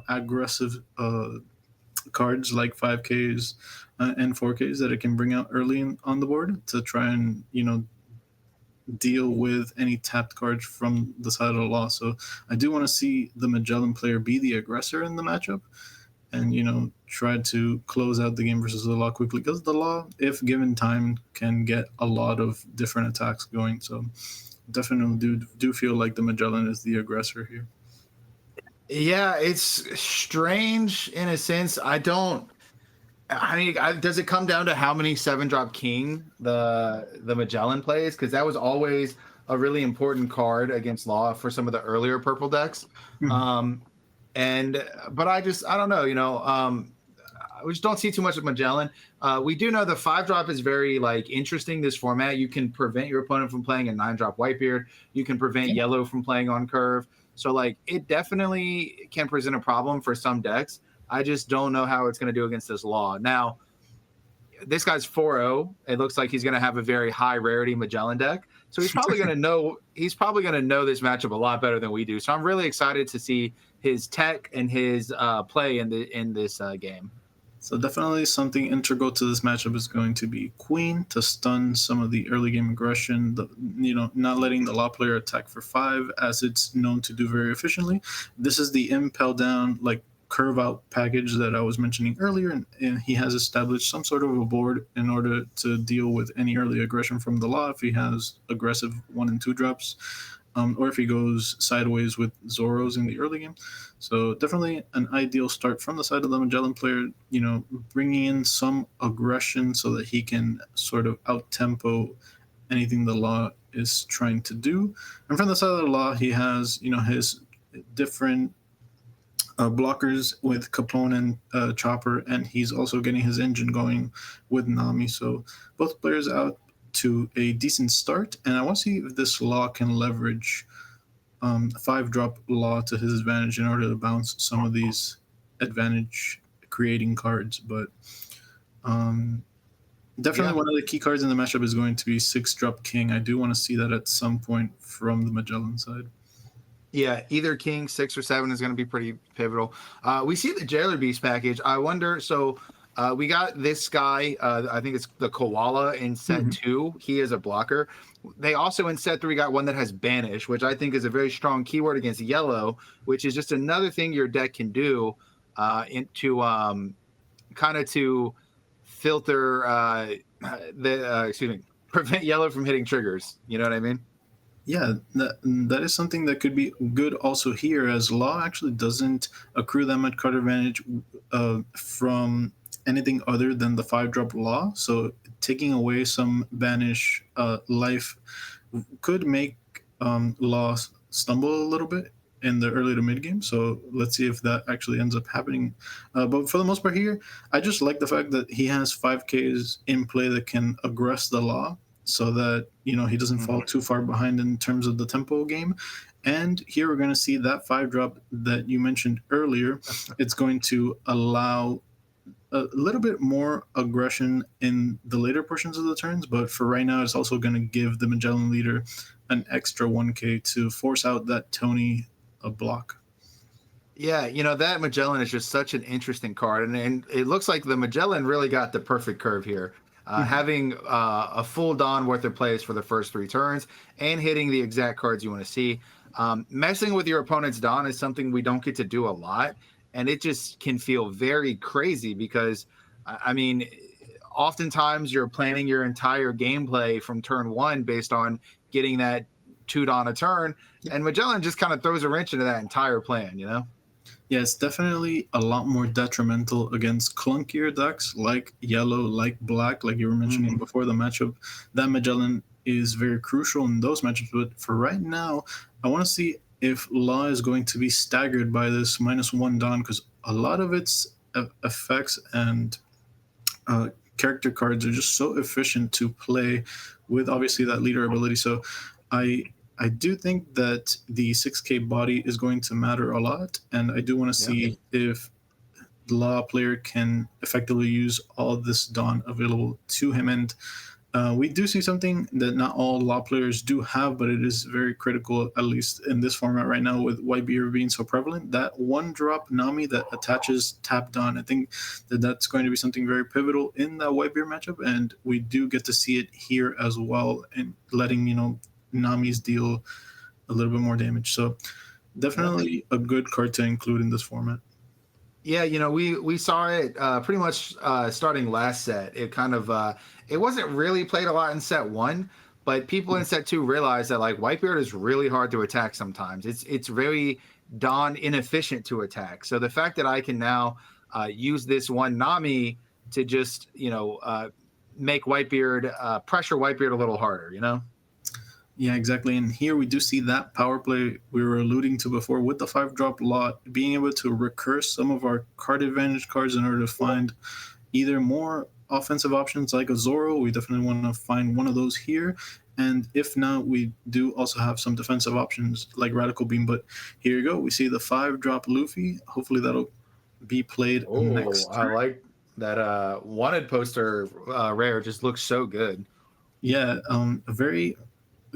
aggressive cards like 5Ks and 4Ks that it can bring out early on the board to try and deal with any tapped cards from the side of the law. So I do want to see the Magellan player be the aggressor in the matchup and try to close out the game versus the law quickly, because the law, if given time, can get a lot of different attacks going. So definitely do feel like the Magellan is the aggressor here. Yeah, it's strange in a sense. Does it come down to how many 7-drop king the Magellan plays? Because that was always a really important card against law for some of the earlier purple decks. Mhm. But I don't know. We just don't see too much of Magellan. We do know the 5-drop is very interesting. This format, you can prevent your opponent from playing a 9-drop Whitebeard. You can prevent yellow from playing on curve. So it definitely can present a problem for some decks. I just don't know how it's going to do against this law. Now, this guy's 4-0. It looks like he's going to have a very high rarity Magellan deck. So he's probably going to know this matchup a lot better than we do. So I'm really excited to see his tech and his play in this game. So definitely something integral to this matchup is going to be Queen to stun some of the early game aggression. Not letting the law player attack for 5, as it's known to do very efficiently. This is the impel down curve out package that I was mentioning earlier, and he has established some sort of a board in order to deal with any early aggression from the law if he has aggressive 1 and 2 drops, or if he goes sideways with Zoros in the early game. So definitely an ideal start from the side of the Magellan player, bringing in some aggression so that he can sort of out-tempo anything the law is trying to do. And from the side of the law, he has, his different blockers with Capone and Chopper, and he's also getting his engine going with Nami. So both players out to a decent start, and I want to see if this law can leverage 5-drop law to his advantage in order to bounce some of these advantage creating cards. But definitely one of the key cards in the matchup is going to be 6-drop king. I do want to see that at some point from the Magellan side. Yeah, either king, 6 or 7 is going to be pretty pivotal. We see the Jailer Beast package. I wonder, so we got this guy, I think it's the Koala in set 2. He is a blocker. They also in set 3 got one that has Banish, which I think is a very strong keyword against yellow, which is just another thing your deck can do to filter prevent yellow from hitting triggers. You know what I mean? Yeah, that is something that could be good also here, as law actually doesn't accrue that much card advantage from anything other than the 5-drop law. So taking away some banish life could make law stumble a little bit in the early to mid game. So let's see if that actually ends up happening. But for the most part here, I just like the fact that he has 5Ks in play that can aggress the law, so that he doesn't fall too far behind in terms of the tempo game. And here we're going to see that 5-drop that you mentioned earlier. It's going to allow a little bit more aggression in the later portions of the turns, but for right now, it's also going to give the Magellan leader an extra 1K to force out that Tony block. Yeah, that Magellan is just such an interesting card, and it looks like the Magellan really got the perfect curve here. Having a full Dawn worth of plays for the first 3 turns and hitting the exact cards you want to see. Messing with your opponent's Dawn is something we don't get to do a lot, and it just can feel very crazy because, oftentimes you're planning your entire gameplay from turn 1 based on getting that 2 Dawn a turn, and Magellan just kind of throws a wrench into that entire plan, Yeah, it's definitely a lot more detrimental against clunkier decks like yellow, like black, like you were mentioning before the matchup. That Magellan is very crucial in those matchups. But for right now, I want to see if Law is going to be staggered by this -1 Dawn, because a lot of its effects and character cards are just so efficient to play with, obviously, that leader ability. So I do think that the 6K body is going to matter a lot, and I do want to see if the law player can effectively use all this Dawn available to him. And We do see something that not all law players do have, but it is very critical, at least in this format right now, with Whitebeard being so prevalent. That one drop Nami that attaches tapped on. I think that that's going to be something very pivotal in that Whitebeard matchup, and we do get to see it here as well, and letting Nami's deal a little bit more damage. So definitely a good card to include in this format. Yeah, we saw it pretty much starting last set. It kind of it wasn't really played a lot in set one, but people in set two realized that like Whitebeard is really hard to attack sometimes. It's very darn inefficient to attack. So the fact that I can now use this one Nami to just make Whitebeard pressure Whitebeard a little harder, Yeah, exactly. And here we do see that power play we were alluding to before with the 5-drop lot, being able to recurse some of our card advantage cards in order to find either more offensive options like a Zoro. We definitely want to find one of those here. And if not, we do also have some defensive options like Radical Beam. But here you go. We see the 5-drop Luffy. Hopefully that'll be played next I turn. like that wanted poster rare. Just looks so good. Yeah, a very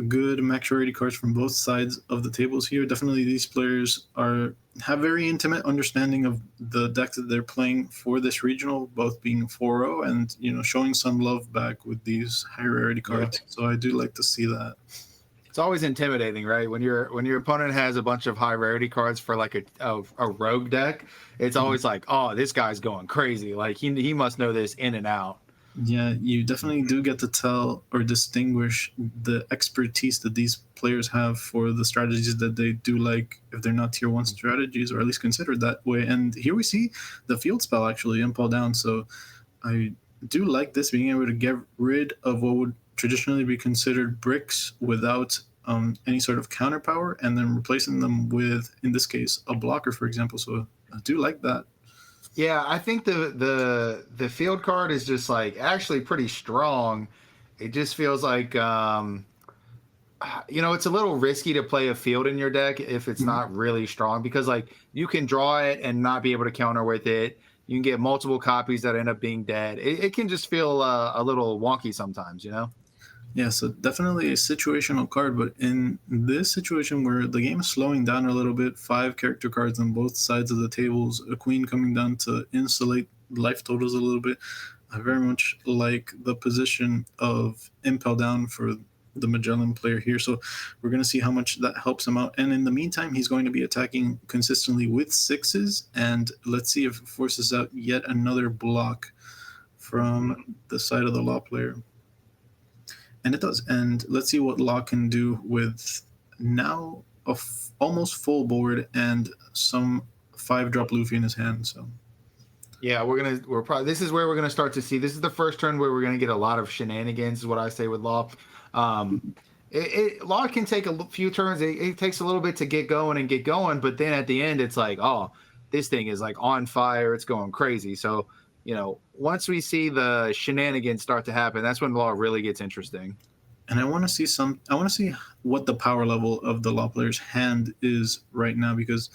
good max rarity cards from both sides of the tables here. Definitely these players have very intimate understanding of the deck that they're playing for this regional, both being 4-0 and showing some love back with these high rarity cards. So I do like to see that. It's always intimidating, right? When your opponent has a bunch of high rarity cards for like a rogue deck, it's always like, oh, this guy's going crazy. Like he must know this in and out. Yeah, you definitely do get to tell or distinguish the expertise that these players have for the strategies that they do like, if they're not tier 1 strategies, or at least considered that way. And here we see the field spell actually impel down. So I do like this, being able to get rid of what would traditionally be considered bricks without any sort of counter power, and then replacing them with, in this case, a blocker, for example. So I do like that. Yeah, I think the field card is just like actually pretty strong. It just feels like it's a little risky to play a field in your deck if it's not really strong, because like you can draw it and not be able to counter with it. You can get multiple copies that end up being dead. It can just feel a little wonky sometimes, Yeah, so definitely a situational card, but in this situation where the game is slowing down a little bit, 5 character cards on both sides of the tables, a queen coming down to insulate life totals a little bit, I very much like the position of Impel Down for the Magellan player here. So we're going to see how much that helps him out. And in the meantime, he's going to be attacking consistently with 6s, and let's see if it forces out yet another block from the side of the law player. And it does. And let's see what Law can do with now almost full board and some 5-drop Luffy in his hand. So yeah, this is where we're gonna start to see. This is the first turn where we're gonna get a lot of shenanigans, is what I say with Law. Law can take a few turns. It takes a little bit to get going, but then at the end, it's like, oh, this thing is like on fire. It's going crazy. So once we see the shenanigans start to happen, that's when Law really gets interesting. And I want to see what the power level of the Law player's hand is right now, because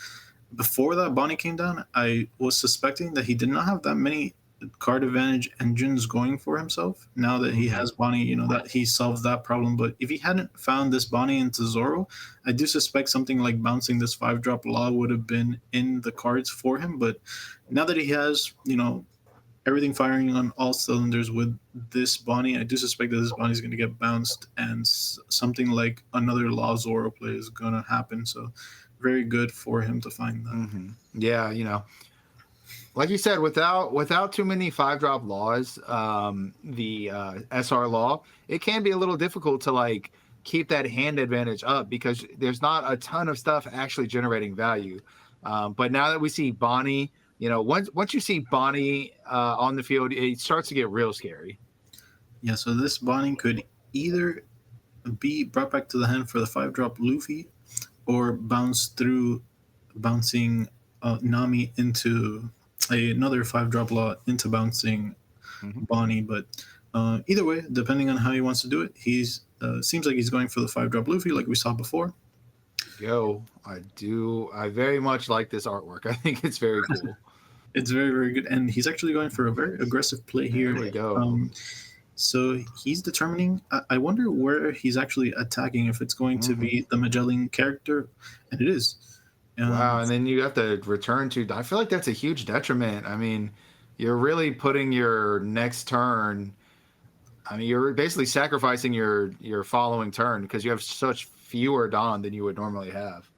before that Bonnie came down, I was suspecting that he did not have that many card advantage engines going for himself. Now that he has Bonnie, that he solves that problem. But if he hadn't found this Bonnie into Zoro, I do suspect something like bouncing this 5-drop Law would have been in the cards for him. But now that he has, everything firing on all cylinders with this Bonnie, I do suspect that this Bonnie is going to get bounced, and something like another Law Zoro play is going to happen. So very good for him to find that. Yeah, like you said, without too many 5-drop Laws, the SR Law, it can be a little difficult to like keep that hand advantage up, because there's not a ton of stuff actually generating value. But now that we see Bonnie, once you see Bonnie on the field, it starts to get real scary. Yeah, so this Bonnie could either be brought back to the hand for the 5-drop Luffy, or bounce through, bouncing Nami into another 5-drop Law into bouncing Bonnie. But either way, depending on how he wants to do it, he's seems like he's going for the 5-drop Luffy like we saw before. I very much like this artwork. I think it's very cool. It's very, very good. And he's actually going for a very aggressive play here. There we go. So he's determining. I wonder where he's actually attacking. If it's going to be the Magellan character, and it is. Wow, and then you have to return to. I feel like that's a huge detriment. I mean, you're really putting your next turn. I mean, you're basically sacrificing your following turn because you have such fewer Dawn than you would normally have.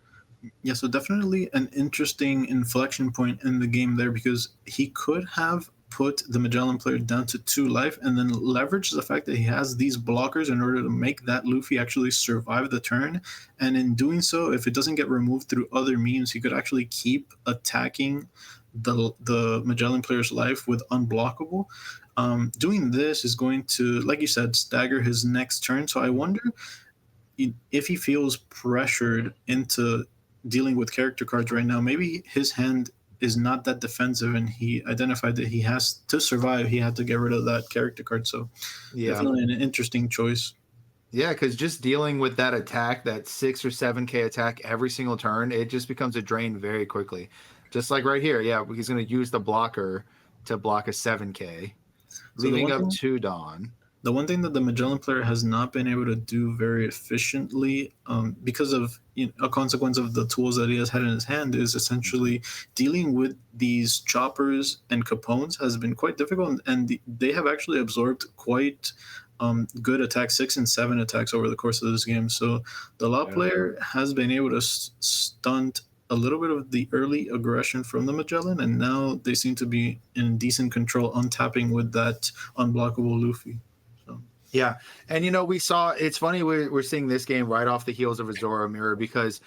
Yeah, so definitely an interesting inflection point in the game there, because he could have put the Magellan player down to 2 life and then leverage the fact that he has these blockers in order to make that Luffy actually survive the turn. And in doing so, if it doesn't get removed through other means, he could actually keep attacking the Magellan player's life with unblockable. Doing this is going to, like you said, stagger his next turn. So I wonder if he feels pressured into dealing with character cards right now. Maybe his hand is not that defensive, and he identified that he has to survive. He had to get rid of that character card. So definitely an interesting choice. Yeah, because just dealing with that attack, that 6 or 7K attack every single turn, it just becomes a drain very quickly. Just like right here, yeah, he's going to use the blocker to block a 7K, So leaving up 2 Dawn. The one thing that the Magellan player has not been able to do very efficiently, because of a consequence of the tools that he has had in his hand, is essentially dealing with these choppers and capones has been quite difficult, and they have actually absorbed quite good attacks, 6 and 7 attacks over the course of this game. So the law player has been able to stunt a little bit of the early aggression from the Magellan, and now they seem to be in decent control, untapping with that unblockable Luffy. Yeah, and we saw. It's funny we're seeing this game right off the heels of a Zoro Mirror, because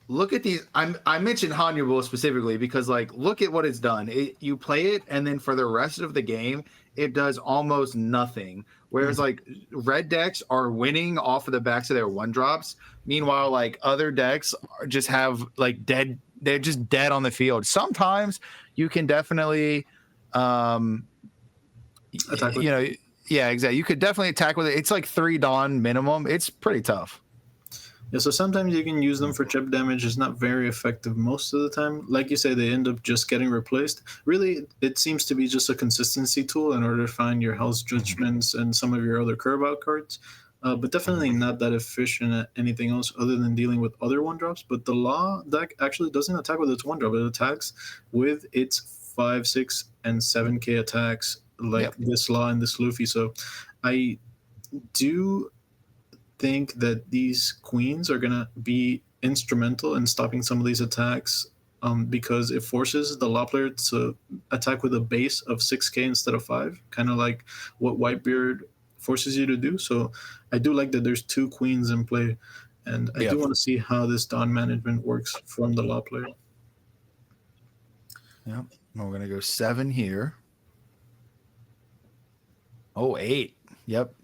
look at these. I mentioned Hannibal specifically because look at what it's done. You play it, and then for the rest of the game, it does almost nothing. Whereas red decks are winning off of the backs of their 1-drops. Meanwhile, other decks just have dead. They're just dead on the field. Sometimes you can definitely, Attack with Yeah, exactly. You could definitely attack with it. It's 3 Dawn minimum. It's pretty tough. Yeah, so sometimes you can use them for chip damage. It's not very effective most of the time. Like you say, they end up just getting replaced. Really, it seems to be just a consistency tool in order to find your Hell's Judgments and some of your other curve out cards. But definitely not that efficient at anything else other than dealing with other 1-drops. But the Law deck actually doesn't attack with its 1-drop. It attacks with its 5, 6, and 7K attacks, this Law and this Luffy. So I do think that these queens are going to be instrumental in stopping some of these attacks, because it forces the Law player to attack with a base of 6K instead of 5, kind of like what Whitebeard forces you to do. So I do like that there's 2 queens in play, and I do want to see how this Dawn management works from the Law player. Yeah, we're going to go 7 here. Oh, 8. Yep.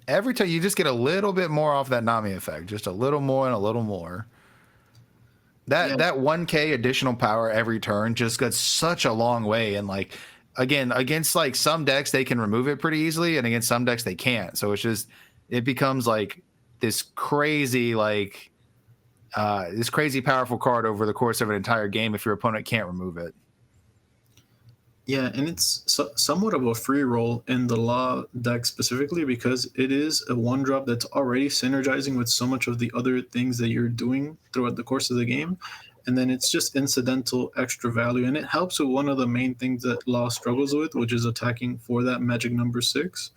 Every time you just get a little bit more off that Nami effect, just a little more and a little more. That 1K additional power every turn just goes such a long way. And again, against some decks, they can remove it pretty easily, and against some decks they can't. So it becomes this crazy, this crazy powerful card over the course of an entire game if your opponent can't remove it. Yeah, and it's somewhat of a free roll in the Law deck specifically, because it is a 1-drop that's already synergizing with so much of the other things that you're doing throughout the course of the game. And then it's just incidental extra value. And it helps with one of the main things that Law struggles with, which is attacking for that magic number 6.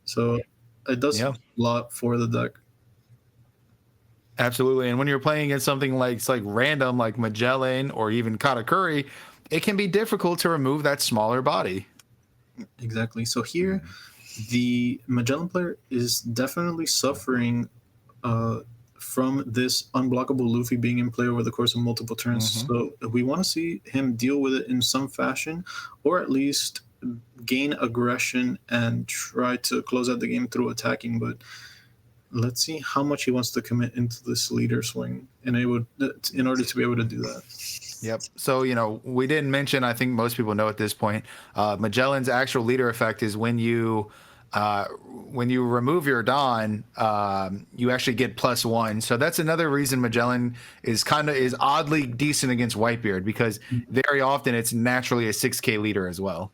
So it does a lot for the deck. Absolutely. And when you're playing against something it's random, like Magellan or even Katakuri, it can be difficult to remove that smaller body. Exactly. So here, the Magellan player is definitely suffering from this unblockable Luffy being in play over the course of multiple turns. So we want to see him deal with it in some fashion, or at least gain aggression and try to close out the game through attacking. But let's see how much he wants to commit into this leader swing in order to be able to do that. Yep. So, we didn't mention, I think most people know at this point, Magellan's actual leader effect is when you remove your Dawn, you actually get +1. So that's another reason Magellan is oddly decent against Whitebeard, because very often it's naturally a 6K leader as well.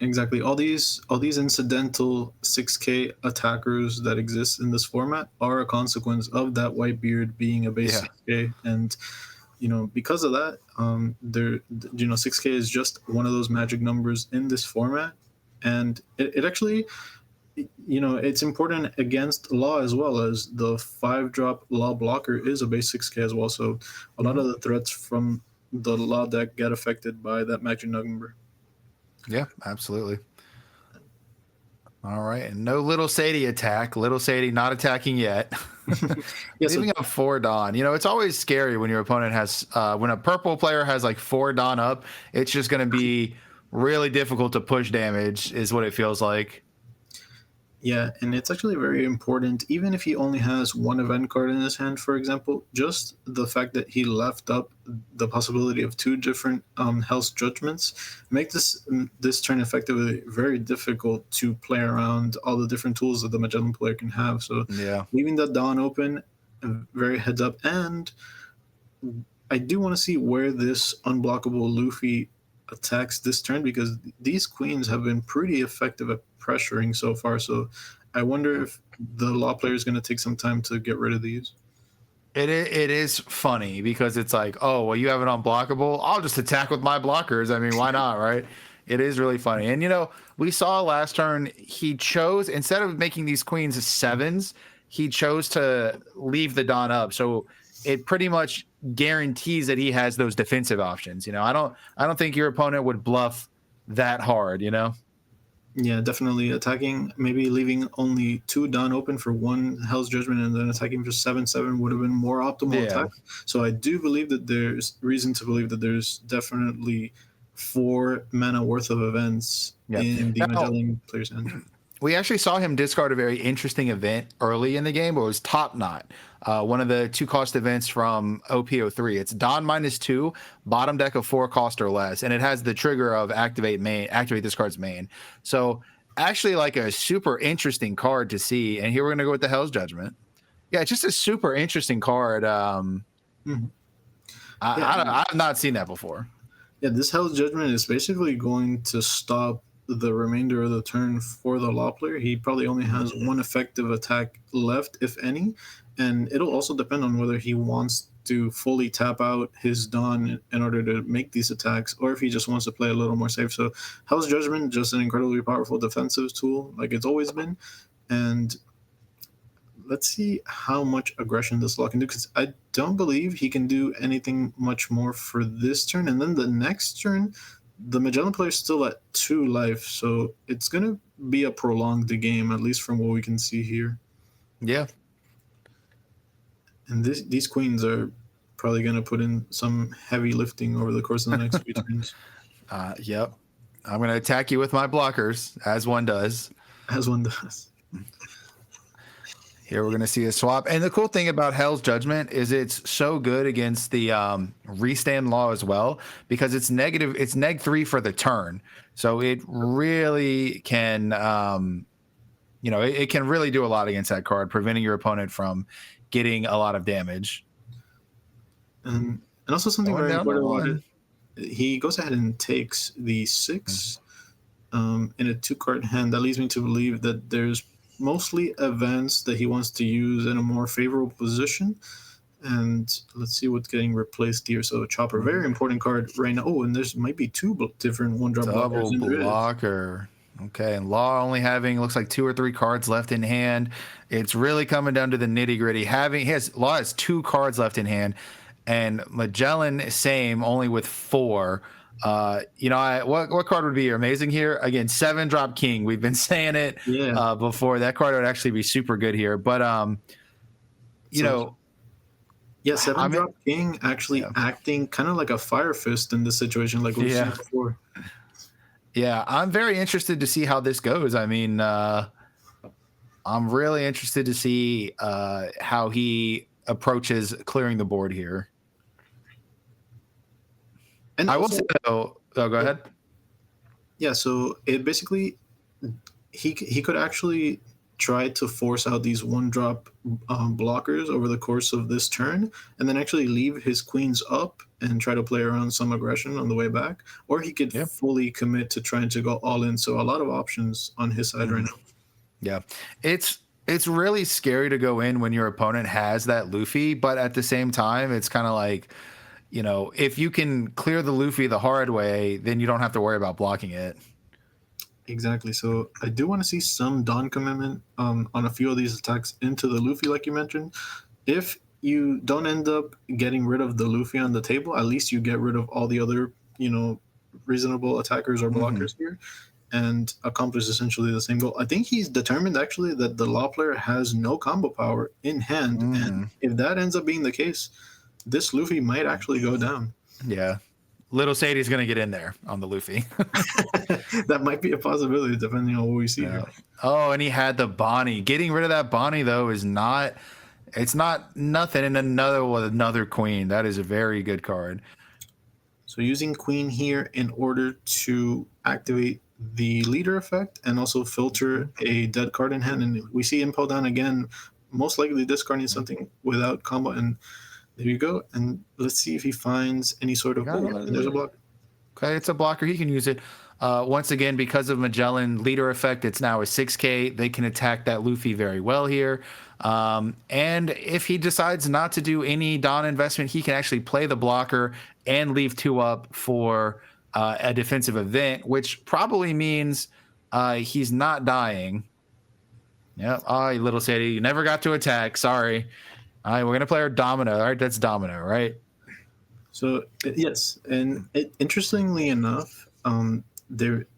Exactly. All these incidental 6K attackers that exist in this format are a consequence of that Whitebeard being a base Yeah. 6K, and because of that, 6K is just one of those magic numbers in this format, and it actually, it's important against law as well, as the 5-drop law blocker is a base 6K as well. So a lot of the threats from the law deck get affected by that magic number. Yeah, absolutely. All right. And no Little Sadie attack. Little Sadie not attacking yet. Yeah, so Leaving up 4 Dawn. It's always scary when your opponent has, when a purple player has like 4 Dawn up, it's just going to be really difficult to push damage, is what it feels like. yeah, and it's actually very important, even if he only has one event card in his hand, for example, just the fact that he left up the possibility of 2 different Hell's Judgments make this turn effectively very difficult to play around all the different tools that the Magellan player can have. So Yeah. leaving that Dawn open, very heads up. And I do want to see where this unblockable Luffy attacks this turn, because these queens have been pretty effective at pressuring so far. So I wonder if the law player is going to take some time to get rid of these. It is funny because it's like, oh, well, you have it unblockable. I'll just attack with my blockers. I mean, why not, right? It is really funny. And, we saw last turn, he chose, instead of making these queens 7s, he chose to leave the Dawn up. So it pretty much guarantees that he has those defensive options. I don't think your opponent would bluff that hard, Yeah, definitely attacking, maybe leaving only 2 Dawn open for 1 Hell's Judgment and then attacking for 7/7 would have been more optimal Yeah. attack. So I do believe that there's reason to believe that there's definitely 4 mana worth of events in the Now, Magellan player's hand. we actually saw him discard a very interesting event early in the game, but it was Top Knot, one of the 2-cost events from OP03. It's Dawn -2, bottom deck of 4 cost or less, and it has the trigger of activate this card's main. So actually like a super interesting card to see. And here we're going to go with the Hell's Judgment. Yeah, it's just a super interesting card. Mhm. I've not seen that before. Yeah, this Hell's Judgment is basically going to stop the remainder of the turn for the law player. He probably only has 1 effective attack left, if any, and it'll also depend on whether he wants to fully tap out his Dawn in order to make these attacks, or if he just wants to play a little more safe. So Hell's Judgment, just an incredibly powerful defensive tool, like it's always been, and let's see how much aggression this law can do, because I don't believe he can do anything much more for this turn. And then the next turn, the Magellan player is still at 2 life, so it's going to be a prolonged game, at least from what we can see here. Yeah. And these queens are probably going to put in some heavy lifting over the course of the next few turns. Yep. I'm going to attack you with my blockers, as one does. As one does. Here we're going to see a swap. And the cool thing about Hell's Judgment is it's so good against the restand law as well, because it's neg 3 for the turn. So it really can, it can really do a lot against that card, preventing your opponent from getting a lot of damage. And also something very important about it, he goes ahead and takes the 6 in a 2-card hand. That leads me to believe that there's mostly events that he wants to use in a more favorable position. And let's see what's getting replaced here. So Chopper, very important card right now. Oh, and there's might be 2 different 1-drop blockers. Double blocker. Okay, and Law only having looks like 2 or 3 cards left in hand. It's really coming down to the nitty gritty. Law has 2 cards left in hand, and Magellan same, only with 4. What card would be amazing here? Again, 7-drop King. We've been saying it before. That card would actually be super good here. But yeah, 7-drop King actually acting kind of like a Fire Fist in this situation, like we've seen before. Yeah, I'm very interested to see how this goes. I mean, I'm really interested to see how he approaches clearing the board here. And I will say, though, go ahead. Yeah, so it basically, he could actually try to force out these one drop blockers over the course of this turn, and then actually leave his queens up and try to play around some aggression on the way back, or he could Yeah. fully commit to trying to go all in. So a lot of options on his side right now. Yeah. It's really scary to go in when your opponent has that Luffy, but at the same time, it's kind of like, if you can clear the Luffy the hard way, then you don't have to worry about blocking it. Exactly. So I do want to see some Dawn commitment on a few of these attacks into the Luffy, like you mentioned. If you don't end up getting rid of the Luffy on the table, at least you get rid of all the other, reasonable attackers or blockers here, and accomplish essentially the same goal. I think he's determined actually that the Law player has no combo power in hand, and if that ends up being the case, this Luffy might actually go down. Yeah. Little Sadie's going to get in there on the Luffy. That might be a possibility depending on what we see here. Oh, and he had the Bonnie. Getting rid of that Bonnie, though, it's not nothing in another queen. That is a very good card. So using queen here in order to activate the leader effect and also filter a dead card in hand. And we see Impel Down again, most likely discarding something without combo. And there you go. And let's see if he finds any sort of... and there's a block. Okay, it's a blocker. He can use it. Once again, because of Magellan leader effect, it's now a 6K. They can attack that Luffy very well here. And if he decides not to do any Dawn investment, he can actually play the blocker and leave 2 up for a defensive event, which probably means he's not dying. Yeah. Oh, you little Sadie, you never got to attack. Sorry. All right, we're going to play our Domino. All right, that's Domino, right? So, yes. And interestingly enough,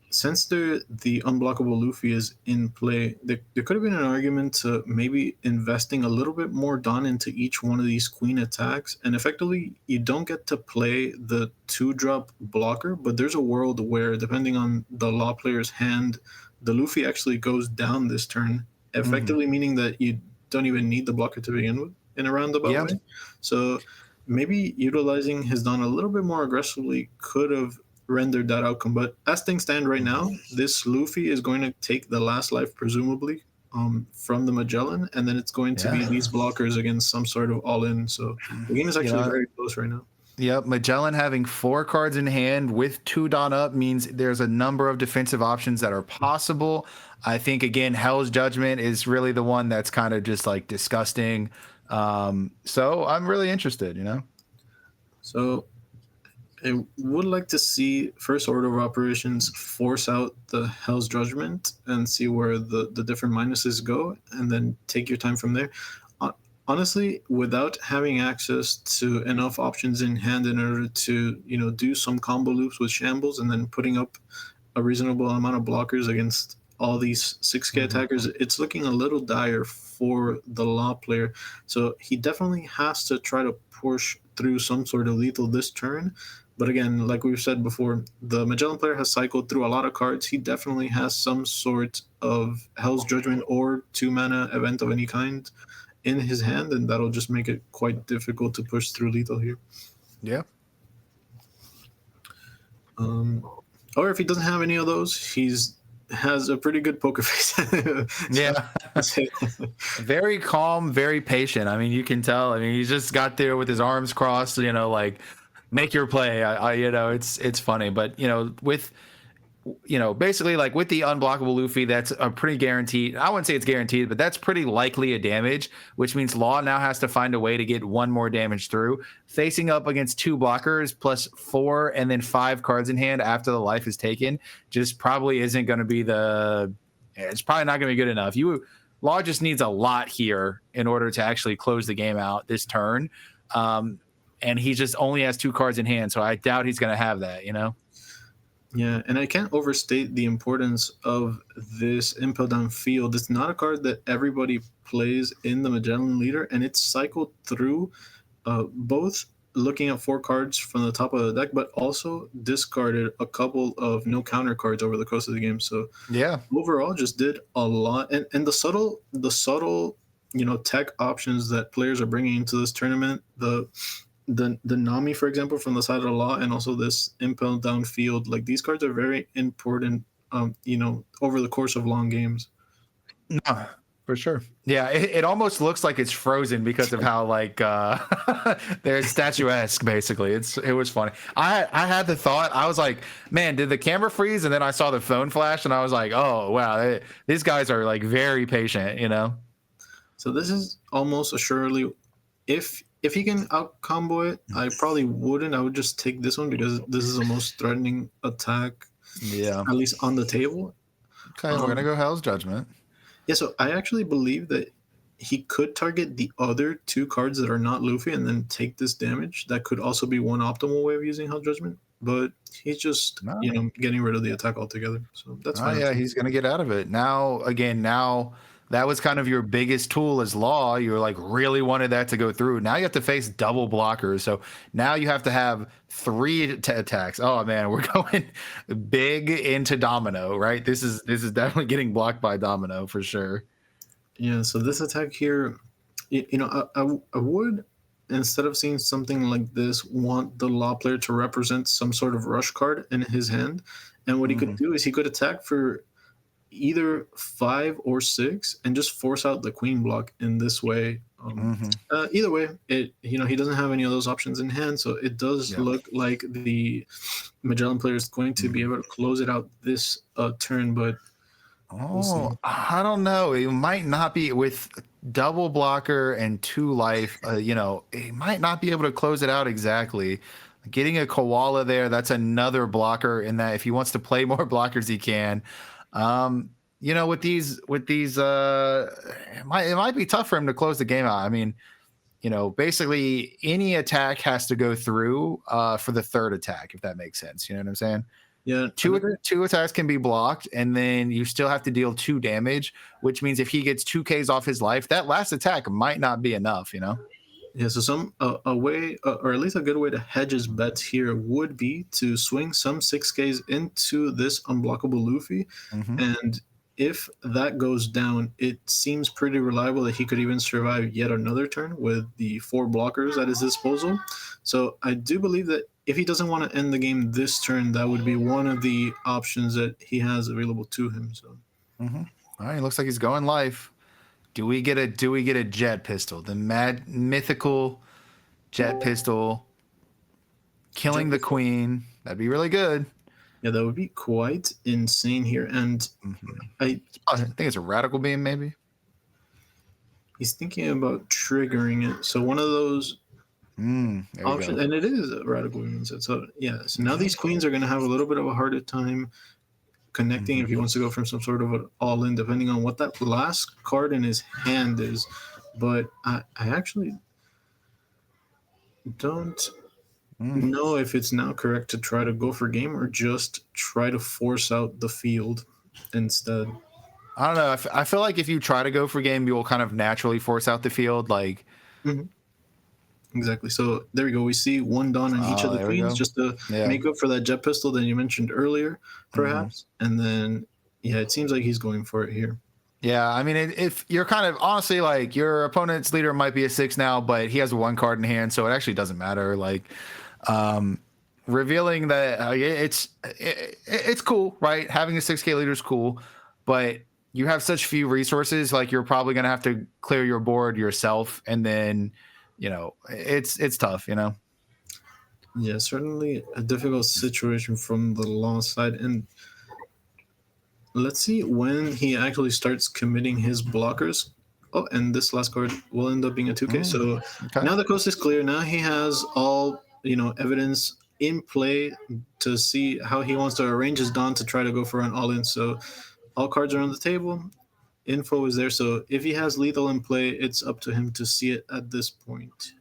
since the unblockable Luffy is in play, there could have been an argument to maybe investing a little bit more Dawn into each one of these queen attacks, and effectively you don't get to play the 2-drop blocker, but there's a world where, depending on the Law player's hand, the Luffy actually goes down this turn, effectively meaning that you don't even need the blocker to begin with in a roundabout way. So maybe utilizing his Dawn a little bit more aggressively could have rendered that outcome. But as things stand right now, this Luffy is going to take the last life, presumably, from the Magellan, and then it's going to be these blockers against some sort of all-in. So the game is actually very close right now. Yep, Magellan having 4 cards in hand with 2 Dawn up means there's a number of defensive options that are possible. I think, again, Hell's Judgment is really the one that's kind of just like disgusting. So I'm really interested, So I would like to see First Order of Operations force out the Hell's Judgment and see where the different minuses go, and then take your time from there. Honestly, without having access to enough options in hand in order to, do some combo loops with Shambles and then putting up a reasonable amount of blockers against all these 6K attackers, it's looking a little dire for the Law player. So he definitely has to try to push through some sort of lethal this turn. But again, like we've said before, the Magellan player has cycled through a lot of cards. He definitely has some sort of Hell's Judgment or 2-mana event of any kind in his hand, and that'll just make it quite difficult to push through lethal here. Yeah. Or if he doesn't have any of those, has a pretty good poker face. Yeah. Very calm, very patient. I mean, you can tell. I mean, he just got there with his arms crossed, like, make your play. It's funny. But, with basically, like, with the unblockable Luffy, that's a pretty guaranteed. I wouldn't say it's guaranteed, but that's pretty likely a damage, which means Law now has to find a way to get 1 more damage through. Facing up against 2 blockers plus 4 and then 5 cards in hand after the life is taken just probably isn't going to be it's probably not going to be good enough. Law just needs a lot here in order to actually close the game out this turn. And he just only has 2 cards in hand, so I doubt he's going to have that, Yeah, and I can't overstate the importance of this Impel Down field. It's not a card that everybody plays in the Magellan leader, and it's cycled through both looking at 4 cards from the top of the deck, but also discarded a couple of no counter cards over the course of the game. So yeah, overall just did a lot. And the subtle tech options that players are bringing into this tournament, the Nami, for example, from the side of the Law, and also this Impel Down field, like, these cards are very important over the course of long games. No, For sure. Yeah, it almost looks like it's frozen because of how like they're statuesque. Basically, it was funny. I had the thought, I was like, man, did the camera freeze? And then I saw the phone flash, and I was like, oh wow, these guys are like very patient, you know. So this is almost assuredly, if he can out combo it, I probably wouldn't. I would just take this one because this is the most threatening attack, Yeah. at least on the table. Okay, we're gonna go Hell's Judgment. Yeah, so I actually believe that he could target the other two cards that are not Luffy and then take this damage. That could also be one optimal way of using Hell Judgment, but he's just, No. getting rid of the attack altogether. So that's Oh fine. yeah, he's gonna get out of it. Now that was kind of your biggest tool as law. You like really wanted that to go through. Now you have to face double blockers. So now you have to have three attacks. Oh man, we're going big into Domino, right? This is definitely getting blocked by Domino for sure. Yeah, so this attack here, I would, instead of seeing something like this, want the law player to represent some sort of rush card in his hand. And what he could do is he could attack for either 5 or 6 and just force out the queen block in this way. Either way, he doesn't have any of those options in hand, so it does look like the Magellan player is going to be able to close it out this turn, but Oh, I don't know. It might not be with double blocker and 2 life. It might not be able to close it out exactly. Getting a koala there, that's another blocker. In that, if he wants to play more blockers, he can. With these, it might be tough for him to close the game out. I mean, basically any attack has to go through for the third attack, if that makes sense. You know what I'm saying? yeah, Two attacks can be blocked, and then you still have to deal 2 damage, which means if he gets 2 Ks off his life, that last attack might not be enough, Yeah, so a way, or at least a good way to hedge his bets here would be to swing some 6Ks into this unblockable Luffy, and if that goes down, it seems pretty reliable that he could even survive yet another turn with the 4 blockers at his disposal. So I do believe that if he doesn't want to end the game this turn, that would be one of the options that he has available to him. So, All right, looks like he's going life. Do we get a jet pistol? The mythical jet pistol killing the queen. That'd be really good. yeah, that would be quite insane here. And I think it's a radical beam, maybe. He's thinking about triggering it. So one of those options, and it is a radical beam set. So yeah, so now these queens are going to have a little bit of a harder time connecting if he wants to go from some sort of an all-in, depending on what that last card in his hand is. But I actually don't know if it's now correct to try to go for game or just try to force out the field instead. I don't know. I feel like if you try to go for game, you will kind of naturally force out the field. Like, exactly. So there we go. We see 1 Dawn on each of the queens just to make up for that jet pistol that you mentioned earlier, perhaps. And then, yeah, it seems like he's going for it here. Yeah, I mean, if you're kind of honestly like your opponent's leader might be a 6 now, but he has 1 card in hand, so it actually doesn't matter. Like, revealing that it's cool, right? Having a 6K leader is cool, but you have such few resources. Like, you're probably gonna have to clear your board yourself, and then it's tough. Yeah, certainly a difficult situation from the law side, and let's see when he actually starts committing his blockers. Oh, and this last card will end up being a 2K. So now the coast is clear. Now he has all evidence in play to see how he wants to arrange his Dawn to try to go for an all-in. So all cards are on the table. Info is there. So if he has lethal in play, it's up to him to see it at this point.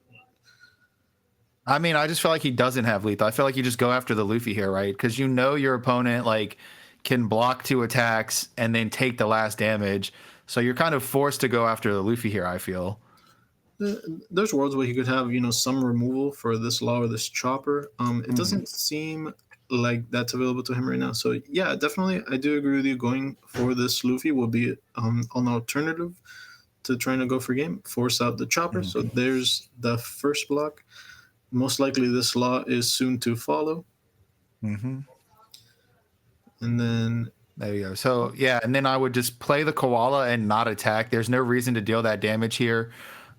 I mean, I just feel like he doesn't have lethal. I feel like you just go after the Luffy here, right? Because your opponent can block 2 attacks and then take the last damage. So you're kind of forced to go after the Luffy here, I feel. There's worlds where he could have, some removal for this law or this chopper. It doesn't seem like that's available to him right now. So yeah, definitely, I do agree with you. Going for this Luffy will be an alternative to trying to go for game, force out the chopper. So there's the first block. Most likely this law is soon to follow. And then There you go. So yeah, and then I would just play the koala and not attack. There's no reason to deal that damage here.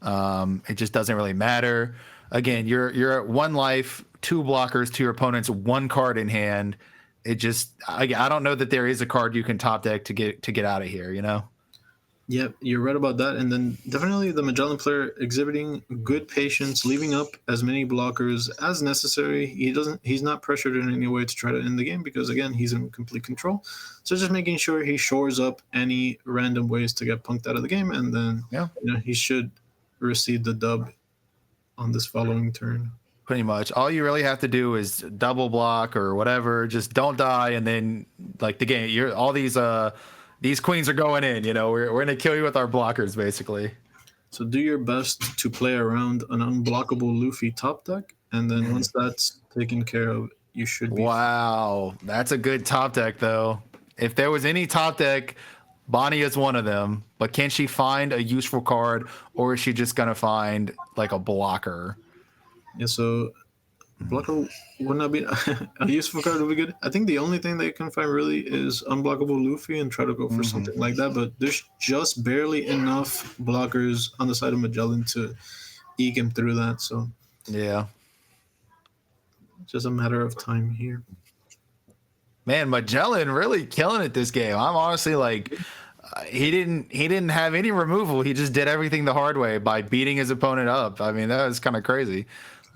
It just doesn't really matter. Again, you're at 1 life, 2 blockers to your opponent's 1 card in hand. It just I don't know that there is a card you can top deck to get out of here. You know. Yep, you're right about that. And then definitely the Magellan player exhibiting good patience, leaving up as many blockers as necessary. He's not pressured in any way to try to end the game because again, he's in complete control. So just making sure he shores up any random ways to get punked out of the game, and then he should receive the dub on this following turn. Pretty much. All you really have to do is double block or whatever. Just don't die, and then like the game, you're all these queens are going in. You know, we're gonna kill you with our blockers, basically. So do your best to play around an unblockable Luffy top deck, and then once that's taken care of, you should be. Wow, that's a good top deck, though. If there was any top deck, Bonnie is one of them. But can she find a useful card, or is she just gonna find like a blocker? Yeah, so blocker would not be a useful card would be good. I think the only thing that you can find really is unblockable Luffy and try to go for something like that. But there's just barely enough blockers on the side of Magellan to eke him through that. So yeah, it's just a matter of time here. Man, Magellan really killing it this game. I'm honestly like, he didn't have any removal. He just did everything the hard way by beating his opponent up. I mean, that was kind of crazy.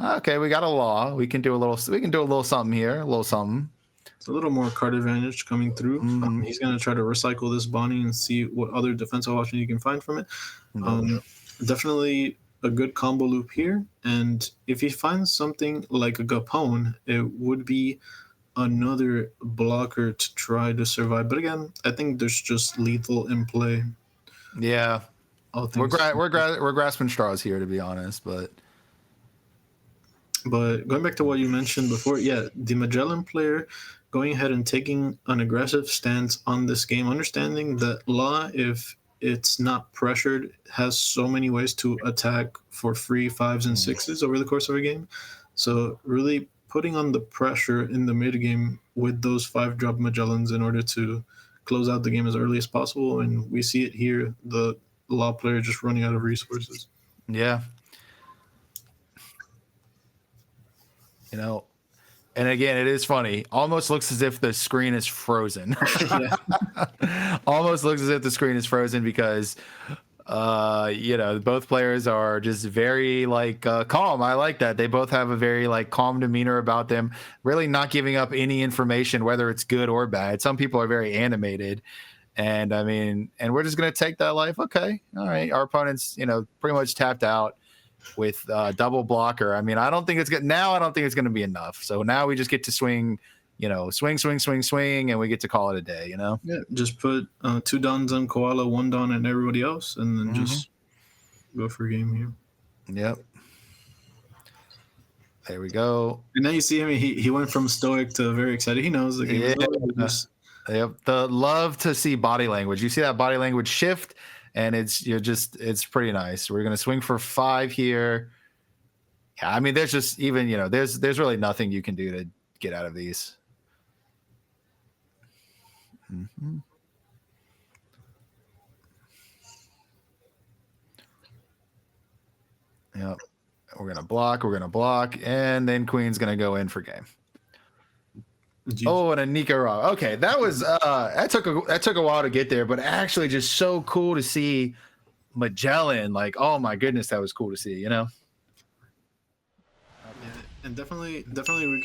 Okay, we got a law. We can do a little something here, a little something. It's a little more card advantage coming through. He's gonna try to recycle this Bonnie and see what other defensive option you can find from it. Definitely a good combo loop here. And if he finds something like a Gapone, it would be another blocker to try to survive. But again, I think there's just lethal in play. Yeah, we're grasping straws here, to be honest, but going back to what you mentioned before, yeah, the Magellan player going ahead and taking an aggressive stance on this game, understanding that Law, if it's not pressured, has so many ways to attack for free 5s and 6s over the course of a game. So really putting on the pressure in the mid game with those 5-drop Magellans in order to close out the game as early as possible. And we see it here, the Law player just running out of resources. Yeah. You know, and again, it is funny. Almost looks as if the screen is frozen. Almost looks as if the screen is frozen because, both players are just very calm. I like that. They both have a very calm demeanor about them, really not giving up any information, whether it's good or bad. Some people are very animated. And I mean, and we're just going to take that life. Okay. All right. Our opponent's, pretty much tapped out with double blocker. I mean, I don't think it's good now. I don't think it's going to be enough. So now we just get to swing, swing, and we get to call it a day, Yeah, just put 2 Dons on Koala, 1 Don on everybody else, and then just go for a game here. Yep. There we go. And now you see him, he went from stoic to very excited. He knows the game. Yep. The love to see body language. You see that body language shift, and it's pretty nice. We're gonna swing for 5 here. Yeah, I mean, there's just even there's really nothing you can do to get out of these. Yep. We're gonna block, and then Queen's gonna go in for game. Oh, and a Nika Raw. Okay, that was that took a while to get there, but actually just so cool to see Magellan. Oh my goodness, that was cool to see, And definitely we